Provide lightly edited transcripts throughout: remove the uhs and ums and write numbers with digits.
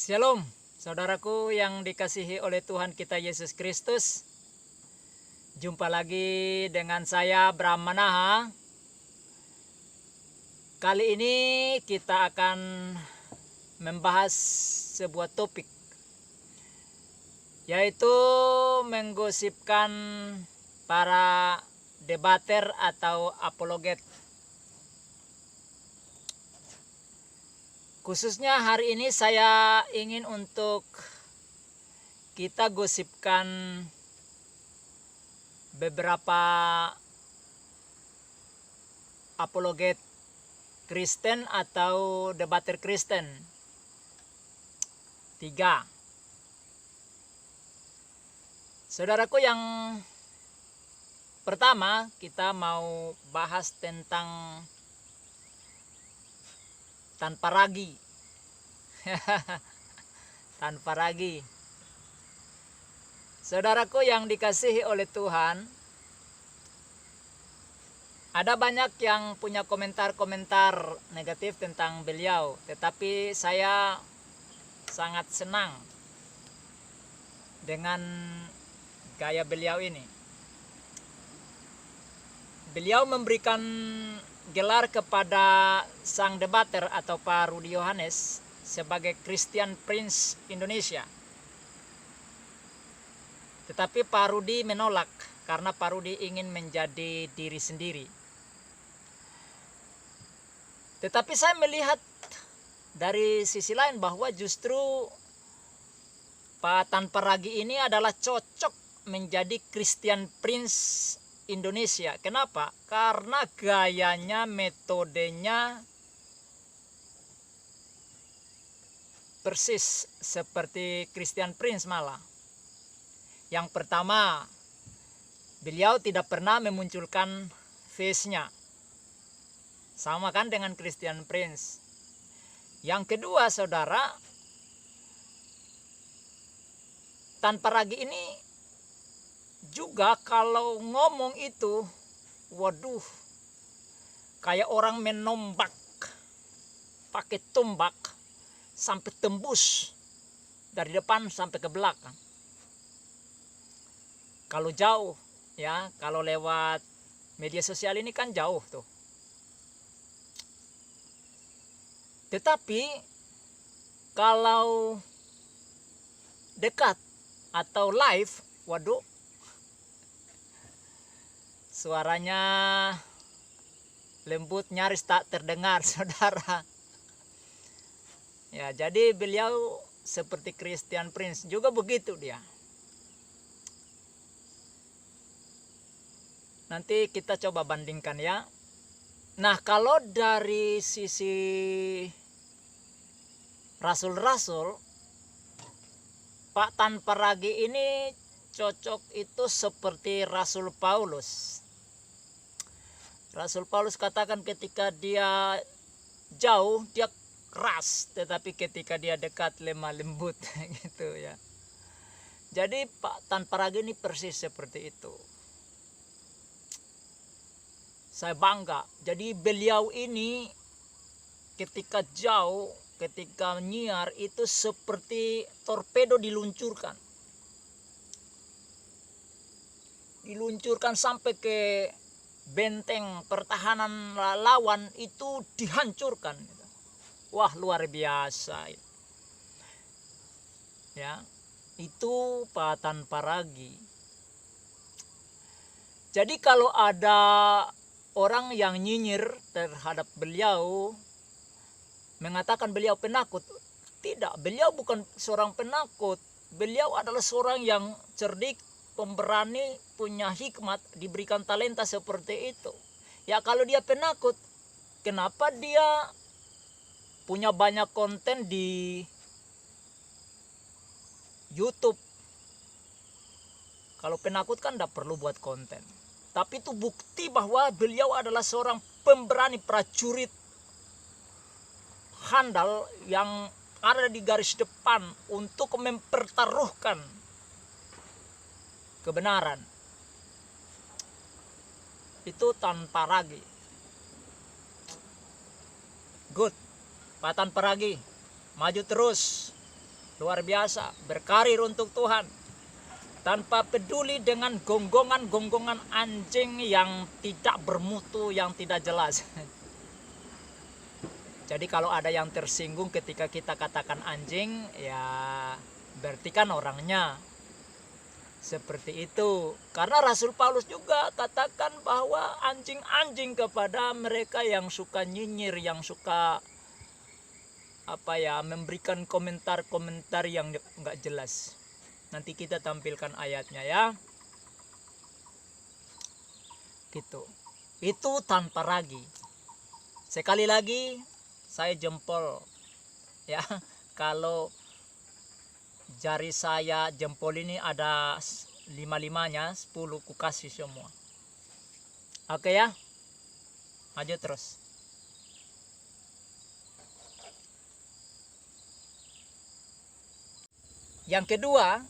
Shalom, saudaraku yang dikasihi oleh Tuhan kita Yesus Kristus. Jumpa lagi dengan saya, Bram Manaha. Kali ini kita akan membahas sebuah topik, yaitu menggosipkan para debater atau apologet. Khususnya hari ini saya ingin untuk kita gosipkan beberapa apologet Kristen atau debater Kristen. 3. Saudaraku, yang pertama kita mau bahas tentang tanpa ragi. Tanpa ragi. Saudaraku yang dikasihi oleh Tuhan, ada banyak yang punya komentar-komentar negatif tentang beliau, tetapi saya sangat senang dengan gaya beliau ini. Beliau memberikan gelar kepada sang debater atau Pak Rudi Yohanes sebagai Christian Prince Indonesia. Tetapi Pak Rudi menolak karena Pak Rudi ingin menjadi diri sendiri. Tetapi saya melihat dari sisi lain bahwa justru Pak Tanpa Ragi ini adalah cocok menjadi Christian Prince Indonesia. Kenapa? Karena gayanya, metodenya persis seperti Christian Prince malah. Yang pertama, beliau tidak pernah memunculkan face-nya. Sama kan dengan Christian Prince. Yang kedua, saudara, Tanpa Ragi ini juga kalau ngomong itu, waduh, kayak orang menombak pakai tombak sampai tembus dari depan sampai ke belakang. Kalau jauh, ya, kalau lewat media sosial ini kan jauh tuh. Tetapi kalau dekat atau live, waduh, suaranya lembut, nyaris tak terdengar, saudara. Ya, jadi beliau seperti Christian Prince juga begitu dia. Nanti kita coba bandingkan ya. Nah, kalau dari sisi rasul-rasul, Pak Tanpa Ragi ini cocok itu seperti Rasul Paulus. Rasul Paulus katakan ketika dia jauh dia keras, tetapi ketika dia dekat lemah lembut gitu ya. Jadi Pak Tanpa Ragi ini persis seperti itu. Saya bangga. Jadi beliau ini ketika jauh, ketika nyiar itu seperti torpedo diluncurkan. Diluncurkan sampai ke benteng pertahanan lawan itu dihancurkan. Wah, luar biasa. Ya, itu Pak Tanpa Ragi. Jadi kalau ada orang yang nyinyir terhadap beliau, mengatakan beliau penakut, tidak, beliau bukan seorang penakut. Beliau adalah seorang yang cerdik, pemberani, punya hikmat, diberikan talenta seperti itu. Ya, kalau dia penakut, kenapa dia punya banyak konten di YouTube? Kalau penakut kan tidak perlu buat konten. Tapi itu bukti bahwa beliau adalah seorang pemberani, prajurit handal yang ada di garis depan untuk mempertaruhkan kebenaran. Itu Tanpa Ragi. Good. Pak Tanpa Ragi, maju terus. luar biasa, berkarir untuk Tuhan tanpa peduli dengan gonggongan anjing yang tidak bermutu, yang tidak jelas. Jadi kalau ada yang tersinggung ketika kita katakan anjing, ya berarti kan orangnya seperti itu. Karena Rasul Paulus juga katakan bahwa anjing-anjing kepada mereka yang suka nyinyir, yang suka memberikan komentar-komentar yang nggak jelas. Nanti kita tampilkan ayatnya ya. Gitu. Itu tanpa ragi. Sekali lagi saya jempol ya. Kalau jari saya jempol ini ada 5-5-nya, 10 ku kasih semua. Oke ya. Maju terus. Yang kedua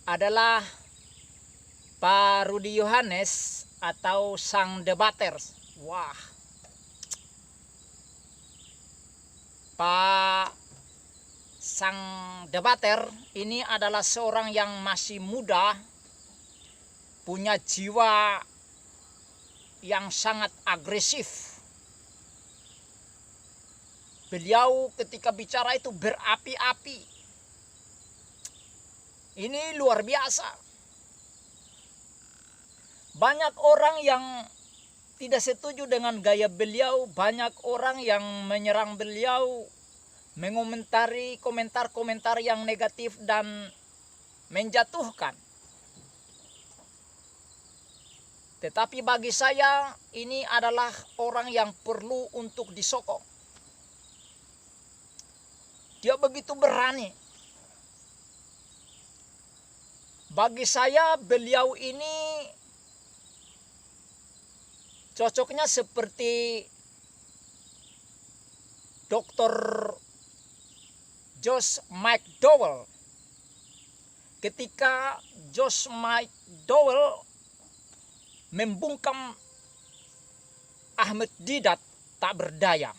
adalah Pak Rudi Yohanes atau sang debater. Wah. Pak sang debater ini adalah seorang yang masih muda, punya jiwa yang sangat agresif. Beliau ketika bicara itu berapi-api. Ini luar biasa. Banyak orang yang tidak setuju dengan gaya beliau, banyak orang yang menyerang beliau, mengomentari komentar-komentar yang negatif dan menjatuhkan. Tetapi bagi saya ini adalah orang yang perlu untuk disokong. Dia begitu berani. Bagi saya beliau ini cocoknya seperti Dr. Josh McDowell. Ketika Josh McDowell membungkam Ahmad Didat tak berdaya.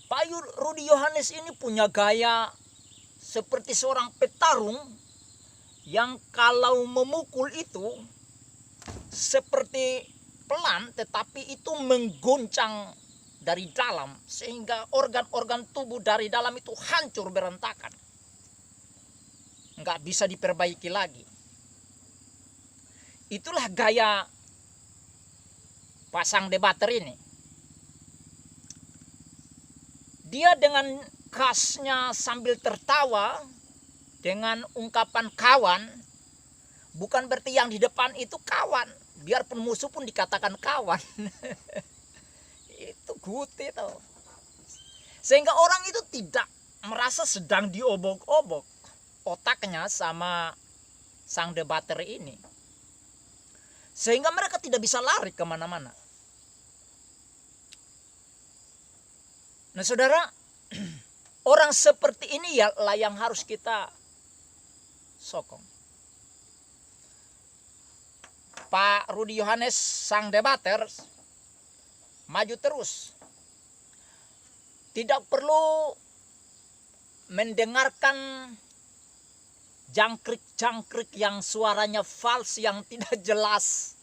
Pak Rudi Yohanes ini punya gaya seperti seorang petarung yang kalau memukul itu seperti pelan, tetapi itu mengguncang dari dalam sehingga organ-organ tubuh dari dalam itu hancur berantakan. Nggak bisa diperbaiki lagi. Itulah gaya pasang debater ini. Dia dengan khasnya sambil tertawa dengan ungkapan kawan, bukan berarti yang di depan itu kawan, biarpun musuh pun dikatakan kawan. Itu guti tuh. Sehingga orang itu tidak merasa sedang diobok-obok otaknya sama sang debater ini. Sehingga mereka tidak bisa lari kemana-mana. Nah saudara, orang seperti ini ya lah yang harus kita sokong. Pak Rudi Yohanes sang debater maju terus. Tidak perlu mendengarkan jangkrik-jangkrik yang suaranya fals, yang tidak jelas,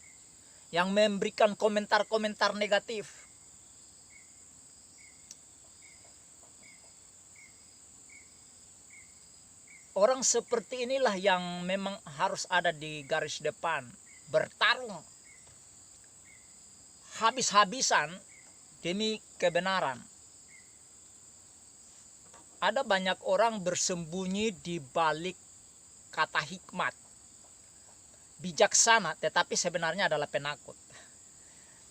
yang memberikan komentar-komentar negatif. Orang seperti inilah yang memang harus ada di garis depan, bertarung habis-habisan demi kebenaran. Ada banyak orang bersembunyi di balik kata hikmat, bijaksana, tetapi sebenarnya adalah penakut.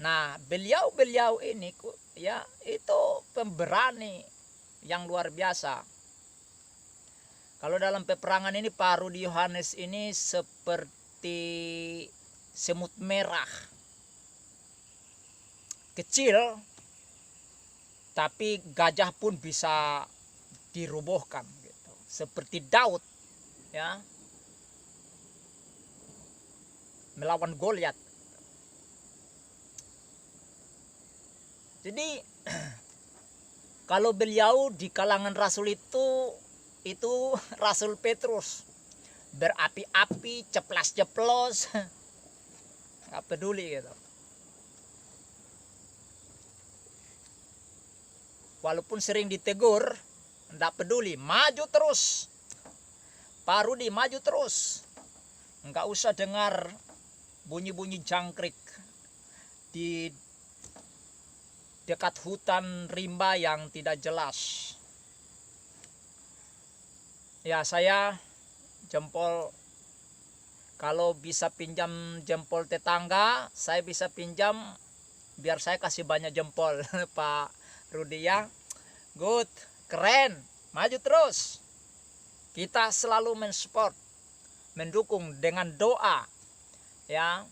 Nah, beliau ini ya itu pemberani yang luar biasa. Kalau dalam peperangan ini Pak Rudi Yohanes ini seperti semut merah. Kecil, tapi gajah pun bisa dirobohkan gitu. Seperti Daud ya, melawan Goliat. Jadi Kalau beliau di kalangan rasul itu Rasul Petrus, berapi-api, ceplas-ceplos, nggak peduli gitu. Walaupun sering ditegur, nggak peduli, maju terus. Pak Rudi maju terus, nggak usah dengar bunyi-bunyi jangkrik di dekat hutan rimba yang tidak jelas. Ya, saya jempol, kalau bisa pinjam jempol tetangga, saya bisa pinjam, biar saya kasih banyak jempol. Pak Rudi ya, good, keren, maju terus. Kita selalu mensupport, mendukung dengan doa, ya.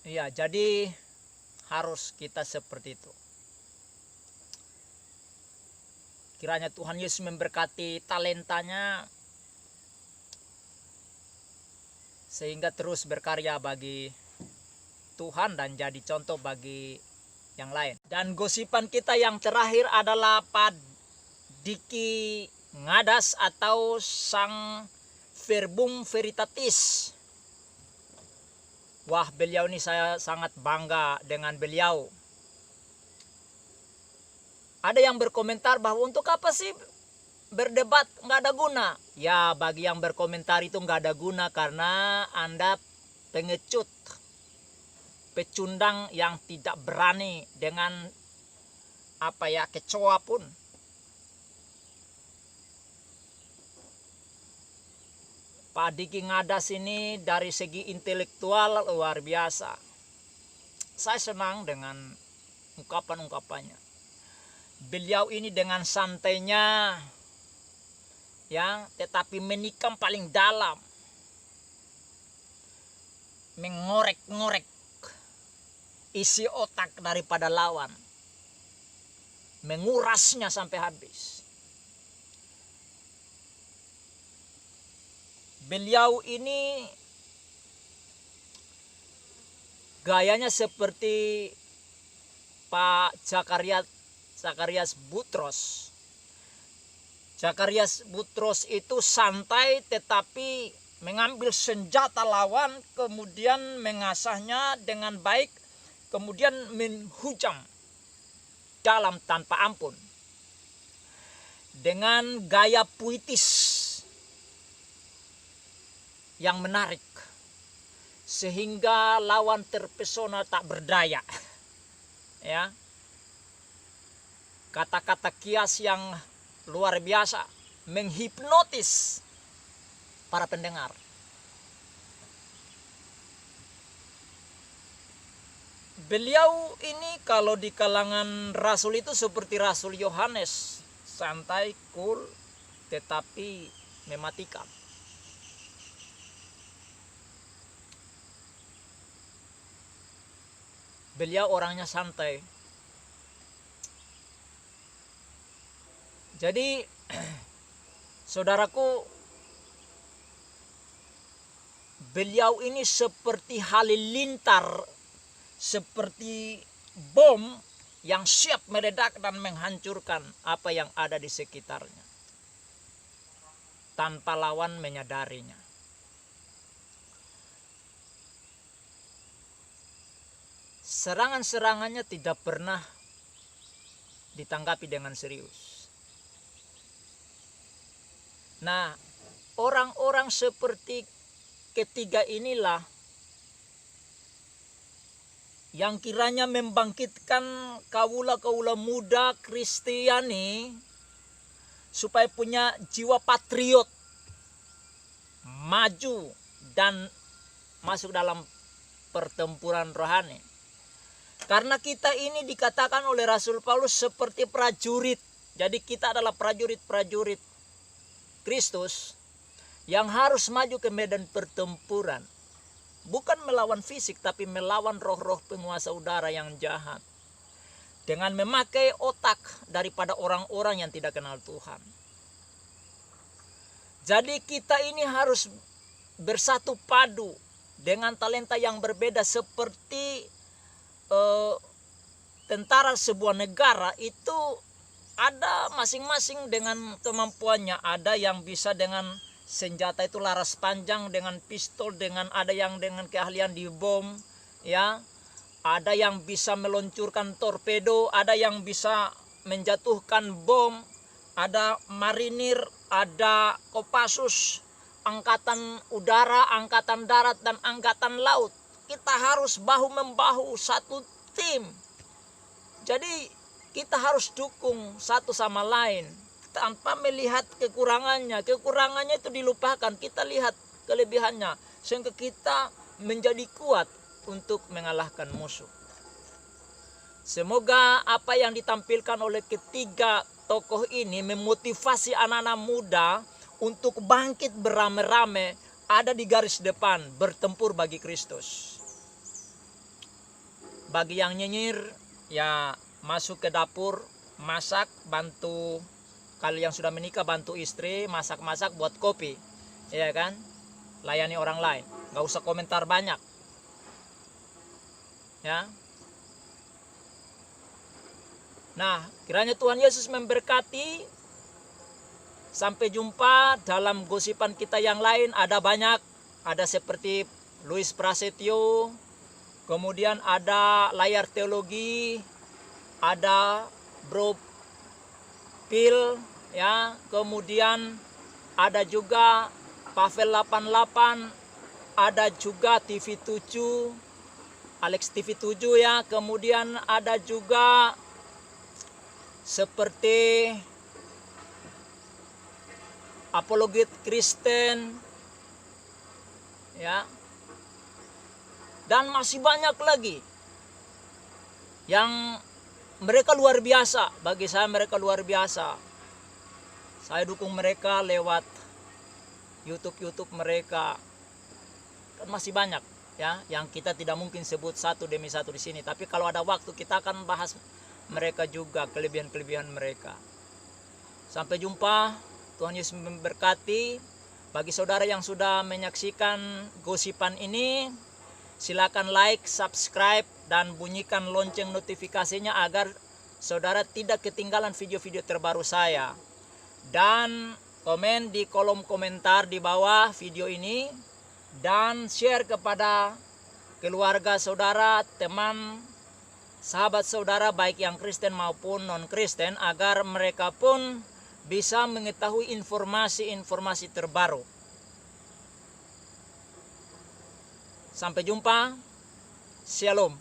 Iya, jadi harus kita seperti itu. Kiranya Tuhan Yesus memberkati talentanya sehingga terus berkarya bagi Tuhan dan jadi contoh bagi yang lain. Dan gosipan kita yang terakhir adalah Pak Diki Ngadas atau Sang Verbum Veritatis. Wah, beliau ini saya sangat bangga dengan beliau. Ada yang berkomentar bahwa untuk apa sih berdebat, nggak ada guna. Ya, bagi yang berkomentar itu nggak ada guna karena Anda pengecut, pecundang yang tidak berani dengan kecoa pun. Pak Diki Ngadas ini dari segi intelektual luar biasa. Saya senang dengan ungkapan-ungkapannya. Beliau ini dengan santainya, ya, tetapi menikam paling dalam, mengorek-ngorek isi otak daripada lawan, mengurasnya sampai habis. Beliau ini gayanya seperti Pak Zakarias Butros. Zakarias Butros itu santai tetapi mengambil senjata lawan, kemudian mengasahnya dengan baik, kemudian menghujam dalam tanpa ampun. Dengan gaya puitis yang menarik, sehingga lawan terpesona tak berdaya. Ya. Kata-kata kias yang luar biasa, menghipnotis para pendengar. Beliau ini kalau di kalangan rasul itu seperti Rasul Yohanes, santai, cool, tetapi mematikan. Beliau orangnya santai. Jadi saudaraku, beliau ini seperti halilintar, seperti bom yang siap meledak dan menghancurkan apa yang ada di sekitarnya tanpa lawan menyadarinya. Serangan-serangannya tidak pernah ditanggapi dengan serius. Nah, orang-orang seperti ketiga inilah yang kiranya membangkitkan kaula-kaula muda Kristiani supaya punya jiwa patriot, maju dan masuk dalam pertempuran rohani. Karena kita ini dikatakan oleh Rasul Paulus seperti prajurit. Jadi kita adalah prajurit-prajurit Kristus yang harus maju ke medan pertempuran. Bukan melawan fisik, tapi melawan roh-roh penguasa udara yang jahat. Dengan memakai otak daripada orang-orang yang tidak kenal Tuhan. Jadi kita ini harus bersatu padu dengan talenta yang berbeda seperti tentara sebuah negara itu ada masing-masing dengan kemampuannya. Ada yang bisa dengan senjata itu laras panjang, dengan pistol, dengan ada yang dengan keahlian di bom, ya. Ada yang bisa meluncurkan torpedo, ada yang bisa menjatuhkan bom, ada marinir, ada Kopassus, angkatan udara, angkatan darat, dan angkatan laut. Kita harus bahu-membahu satu tim. Jadi kita harus dukung satu sama lain tanpa melihat kekurangannya. Kekurangannya itu dilupakan, kita lihat kelebihannya sehingga kita menjadi kuat untuk mengalahkan musuh. Semoga apa yang ditampilkan oleh ketiga tokoh ini memotivasi anak-anak muda untuk bangkit beramai-ramai, ada di garis depan bertempur bagi Kristus. Bagi yang nyinyir, ya masuk ke dapur, masak, bantu. Kalau yang sudah menikah bantu istri, masak-masak, buat kopi, ya kan? Layani orang lain, nggak usah komentar banyak, ya. Nah, kiranya Tuhan Yesus memberkati. Sampai jumpa dalam gosipan kita yang lain. Ada banyak, ada seperti Louis Prasetyo, kemudian ada Layar Teologi, ada Bro Pil, ya, kemudian ada juga Pavel 88, ada juga TV 7, Alex TV 7, ya, kemudian ada juga seperti Apologet Kristen, ya, dan masih banyak lagi yang mereka luar biasa. Bagi saya mereka luar biasa. Saya dukung mereka lewat YouTube mereka. Dan masih banyak, ya, yang kita tidak mungkin sebut satu demi satu di sini. Tapi kalau ada waktu kita akan bahas mereka juga, kelebihan-kelebihan mereka. Sampai jumpa. Tuhan Yesus memberkati. Bagi saudara yang sudah menyaksikan gosipan ini, silakan like, subscribe, dan bunyikan lonceng notifikasinya agar saudara tidak ketinggalan video-video terbaru saya. Dan komen di kolom komentar di bawah video ini, dan share kepada keluarga saudara, teman, sahabat saudara baik yang Kristen maupun non-Kristen, agar mereka pun bisa mengetahui informasi-informasi terbaru. Sampai jumpa. Shalom.